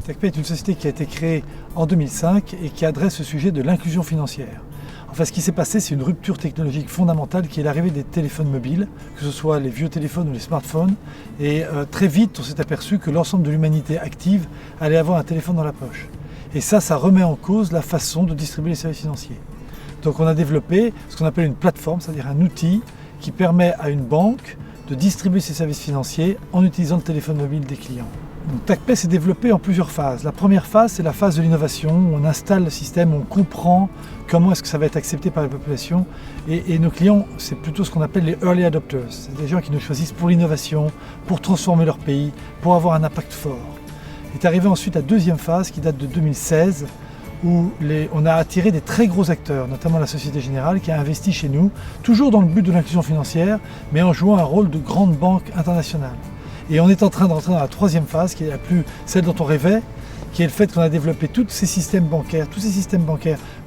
TechPay est une société qui a été créée en 2005 et qui adresse ce sujet de l'inclusion financière. Enfin, ce qui s'est passé, c'est une rupture technologique fondamentale qui est l'arrivée des téléphones mobiles, que ce soit les vieux téléphones ou les smartphones. Et très vite, on s'est aperçu que l'ensemble de l'humanité active allait avoir un téléphone dans la poche. Et ça remet en cause la façon de distribuer les services financiers. Donc on a développé ce qu'on appelle une plateforme, c'est-à-dire un outil qui permet à une banque de distribuer ses services financiers en utilisant le téléphone mobile des clients. Donc, TechPay s'est développé en plusieurs phases. La première phase, c'est la phase de l'innovation, où on installe le système, on comprend comment est-ce que ça va être accepté par la population. Et nos clients, c'est plutôt ce qu'on appelle les early adopters. C'est des gens qui nous choisissent pour l'innovation, pour transformer leur pays, pour avoir un impact fort. Est arrivée ensuite la deuxième phase qui date de 2016, où on a attiré des très gros acteurs, notamment la Société Générale, qui a investi chez nous, toujours dans le but de l'inclusion financière, mais en jouant un rôle de grande banque internationale. Et on est en train de rentrer dans la troisième phase, qui est celle dont on rêvait, qui est le fait qu'on a développé tous ces systèmes bancaires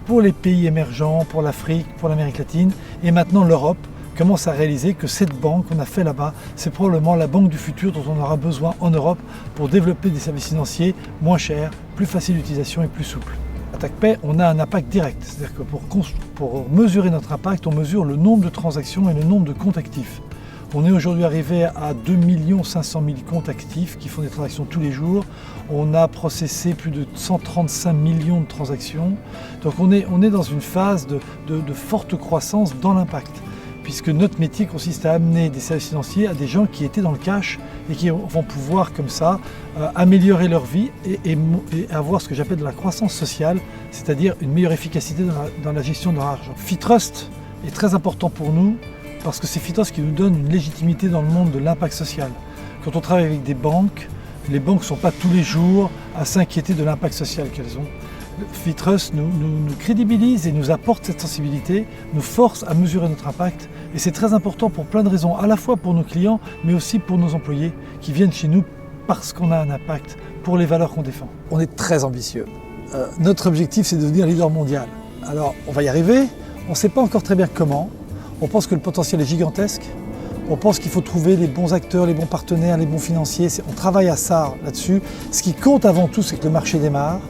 pour les pays émergents, pour l'Afrique, pour l'Amérique latine. Et maintenant, l'Europe commence à réaliser que cette banque qu'on a fait là-bas, c'est probablement la banque du futur dont on aura besoin en Europe pour développer des services financiers moins chers, plus faciles d'utilisation et plus souples. À TechPay, on a un impact direct. C'est-à-dire que pour mesurer notre impact, on mesure le nombre de transactions et le nombre de comptes actifs. On est aujourd'hui arrivé à 2 500 000 comptes actifs qui font des transactions tous les jours. On a processé plus de 135 millions de transactions. Donc on est dans une phase de forte croissance dans l'impact, puisque notre métier consiste à amener des services financiers à des gens qui étaient dans le cash et qui vont pouvoir comme ça améliorer leur vie et avoir ce que j'appelle de la croissance sociale, c'est-à-dire une meilleure efficacité dans la gestion de leur argent. Fitrust est très important pour nous, parce que c'est Fitrust qui nous donne une légitimité dans le monde de l'impact social. Quand on travaille avec des banques, les banques ne sont pas tous les jours à s'inquiéter de l'impact social qu'elles ont. Fitrust nous crédibilise et nous apporte cette sensibilité, nous force à mesurer notre impact. Et c'est très important pour plein de raisons, à la fois pour nos clients, mais aussi pour nos employés qui viennent chez nous parce qu'on a un impact pour les valeurs qu'on défend. On est très ambitieux. Notre objectif, c'est de devenir leader mondial. Alors, on va y arriver. On ne sait pas encore très bien comment. On pense que le potentiel est gigantesque. On pense qu'il faut trouver les bons acteurs, les bons partenaires, les bons financiers. On travaille à ça là-dessus. Ce qui compte avant tout, c'est que le marché démarre.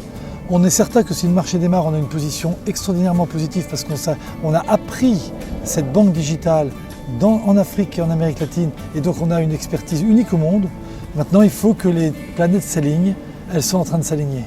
On est certain que si le marché démarre, on a une position extraordinairement positive parce qu'on a appris cette banque digitale en Afrique et en Amérique latine et donc on a une expertise unique au monde. Maintenant, il faut que les planètes s'alignent. Elles sont en train de s'aligner.